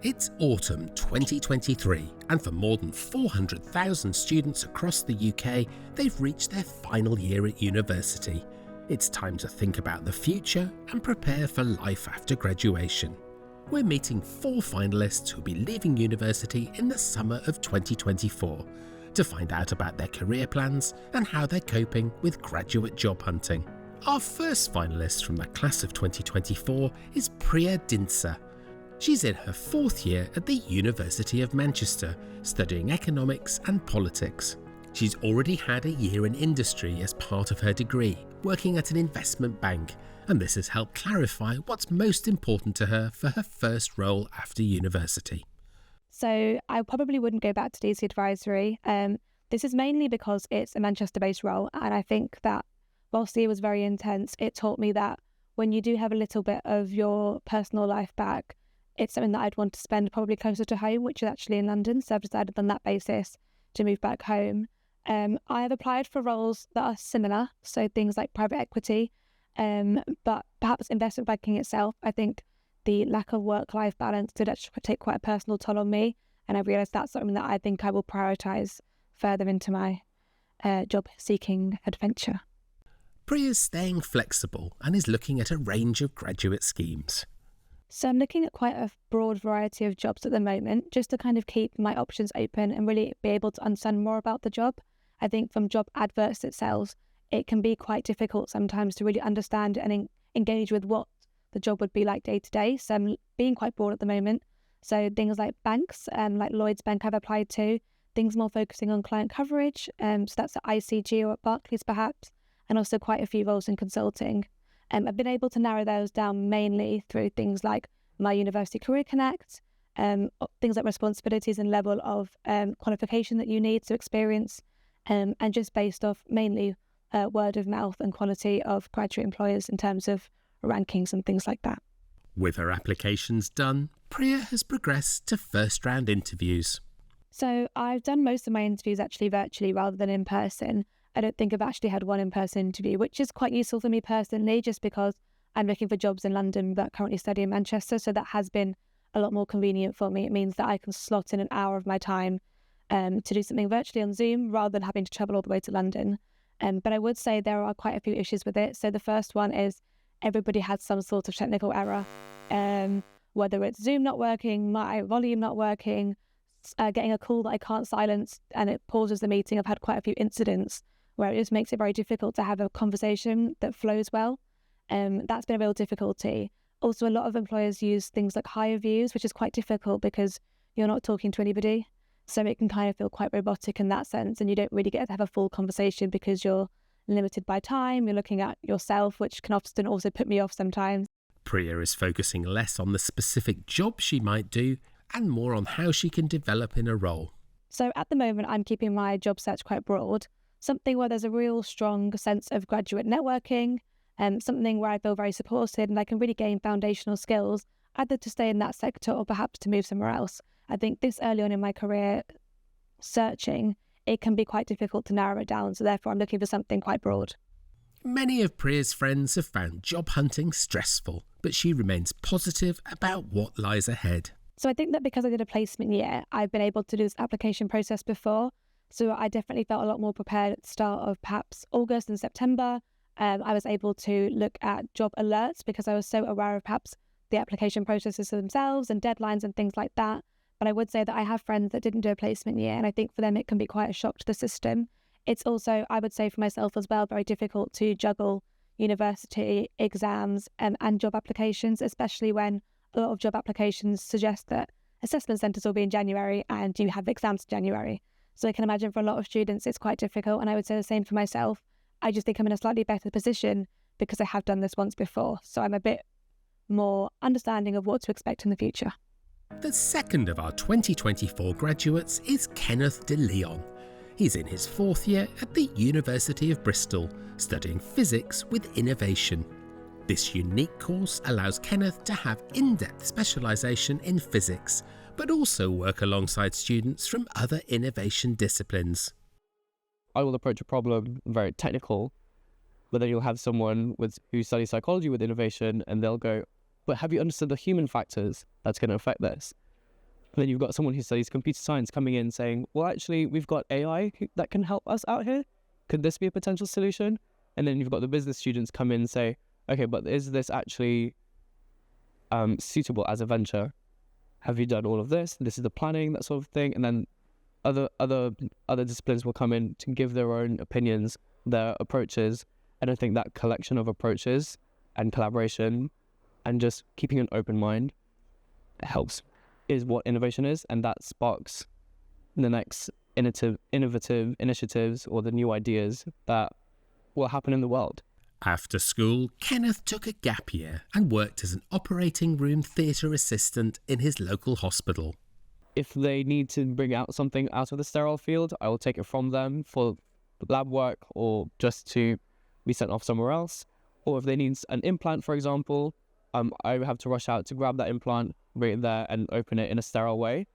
It's autumn 2023, and for more than 400,000 students across the UK, they've reached their final year at university. It's time to think about the future and prepare for life after graduation. We're meeting 4 finalists who'll be leaving university in the summer of 2024 to find out about their career plans and how they're coping with graduate job hunting. Our first finalist from the class of 2024 is Priya Dinsa. She's in her 4th year at the University of Manchester, studying economics and politics. She's already had a year in industry as part of her degree, working at an investment bank, and this has helped clarify what's most important to her for her first role after university. So I probably wouldn't go back to DC advisory. This is mainly because it's a Manchester-based role, and I think that whilst it was very intense, it taught me that when you do have a little bit of your personal life back, it's something that I'd want to spend probably closer to home, which is actually in London. So I've decided on that basis to move back home. I have applied for roles that are similar, so things like private equity, but perhaps investment banking itself. I think the lack of work-life balance did actually take quite a personal toll on me, and I realised that's something that I think I will prioritise further into my job-seeking adventure. Priya's staying flexible and is looking at a range of graduate schemes. So I'm looking at quite a broad variety of jobs at the moment, just to kind of keep my options open and really be able to understand more about the job. I think from job adverts itself, it can be quite difficult sometimes to really understand and engage with what the job would be like day to day. So I'm being quite broad at the moment. So things like banks, like Lloyds Bank I've applied to, things more focusing on client coverage. So that's at ICG or at Barclays perhaps, and also quite a few roles in consulting. I've been able to narrow those down mainly through things like my University Career Connect, things like responsibilities and level of qualification that you need to experience, and just based off mainly word of mouth and quality of graduate employers in terms of rankings and things like that. With her applications done, Priya has progressed to first round interviews. So I've done most of my interviews actually virtually rather than in person. I don't think I've actually had one in-person interview, which is quite useful for me personally, just because I'm looking for jobs in London but currently study in Manchester. So that has been a lot more convenient for me. It means that I can slot in an hour of my time to do something virtually on Zoom rather than having to travel all the way to London. But I would say there are quite a few issues with it. So the first one is everybody had some sort of technical error, whether it's Zoom not working, my volume not working, getting a call that I can't silence and it pauses the meeting. I've had quite a few incidents where it just makes it very difficult to have a conversation that flows well. That's been a real difficulty. Also, a lot of employers use things like HireViews, which is quite difficult because you're not talking to anybody. So it can kind of feel quite robotic in that sense, and you don't really get to have a full conversation because you're limited by time, you're looking at yourself, which can often also put me off sometimes. Priya is focusing less on the specific job she might do and more on how she can develop in a role. So at the moment, I'm keeping my job search quite broad. Something where there's a real strong sense of graduate networking, something where I feel very supported and I can really gain foundational skills, either to stay in that sector or perhaps to move somewhere else. I think this early on in my career searching, it can be quite difficult to narrow it down, so therefore I'm looking for something quite broad. Many of Priya's friends have found job hunting stressful, but she remains positive about what lies ahead. So I think that because I did a placement year, I've been able to do this application process before. So I definitely felt a lot more prepared at the start of perhaps August and September. I was able to look at job alerts because I was so aware of perhaps the application processes themselves and deadlines and things like that. But I would say that I have friends that didn't do a placement year, and I think for them it can be quite a shock to the system. It's also, I would say for myself as well, very difficult to juggle university exams and job applications, especially when a lot of job applications suggest that assessment centres will be in January and you have exams in January. So I can imagine for a lot of students it's quite difficult, and I would say the same for myself. I just think I'm in a slightly better position because I have done this once before, so I'm a bit more understanding of what to expect in the future. The second of our 2024 graduates is Kenneth de Leon. He's in his 4th year at the University of Bristol, studying physics with innovation. This unique course allows Kenneth to have in-depth specialisation in physics, but also work alongside students from other innovation disciplines. I will approach a problem very technical, but then you'll have someone who studies psychology with innovation, and they'll go, but have you understood the human factors that's going to affect this? then you've got someone who studies computer science coming in saying, well, actually, we've got AI that can help us out here. Could this be a potential solution? And then you've got the business students come in and say, okay, but is this actually suitable as a venture? Have you done all of this? This is the planning, that sort of thing. And then other disciplines will come in to give their own opinions, their approaches. And I think that collection of approaches and collaboration and just keeping an open mind helps, is what innovation is. And that sparks the next innovative initiatives or the new ideas that will happen in the world. After school, Kenneth took a gap year and worked as an operating room theatre assistant in his local hospital. If they need to bring out something out of the sterile field, I will take it from them for lab work or just to be sent off somewhere else. Or if they need an implant, for example, I have to rush out to grab that implant, bring it there and open it in a sterile way.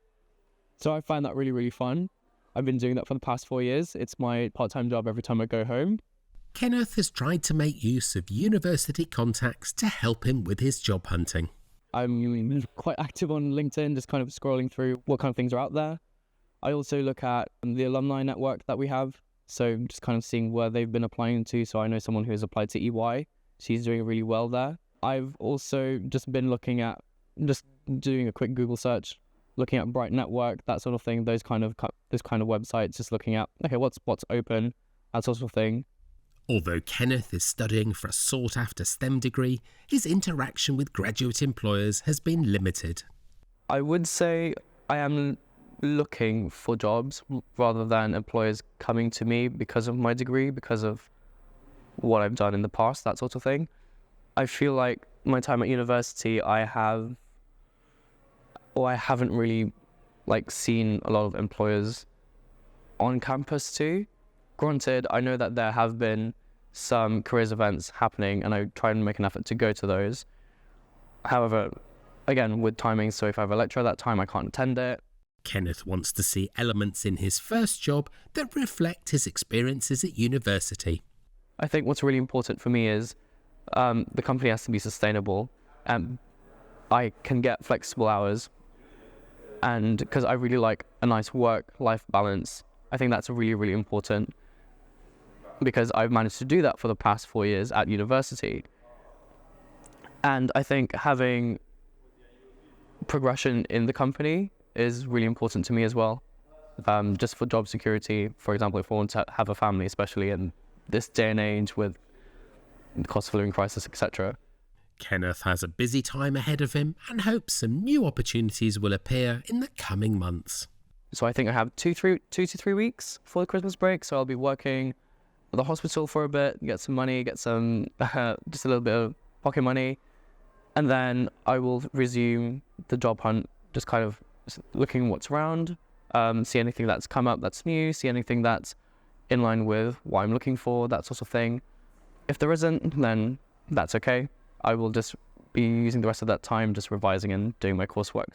So I find that really, really fun. I've been doing that for the past 4 years. It's my part-time job every time I go home. Kenneth has tried to make use of university contacts to help him with his job hunting. I'm quite active on LinkedIn, just kind of scrolling through what kind of things are out there. I also look at the alumni network that we have, so just kind of seeing where they've been applying to. So I know someone who has applied to EY. She's doing really well there. I've also just been looking at, just doing a quick Google search, looking at Bright Network, that sort of thing, those kind of websites, just looking at, okay, what's open, that sort of thing. Although Kenneth is studying for a sought-after STEM degree, his interaction with graduate employers has been limited. I would say I am looking for jobs rather than employers coming to me because of my degree, because of what I've done in the past, that sort of thing. I feel like my time at university, I haven't really seen a lot of employers on campus too. Granted, I know that there have been some careers events happening and I try and make an effort to go to those. However, again, with timing, so if I have a lecture at that time, I can't attend it. Kenneth wants to see elements in his first job that reflect his experiences at university. I think what's really important for me is the company has to be sustainable. I can get flexible hours, and because I really like a nice work-life balance, I think that's really, really important, because I've managed to do that for the past 4 years at university. And I think having progression in the company is really important to me as well. Just for job security, for example, if I want to have a family, especially in this day and age with the cost of living crisis, etc. Kenneth has a busy time ahead of him and hopes some new opportunities will appear in the coming months. So I think I have 2 to 3 weeks for the Christmas break, so I'll be working at the hospital for a bit, get some money, get some just a little bit of pocket money, and then I will resume the job hunt, just kind of looking what's around, see anything that's come up that's new, see anything that's in line with what I'm looking for, that sort of thing. If there isn't, then that's okay. I will just be using the rest of that time just revising and doing my coursework.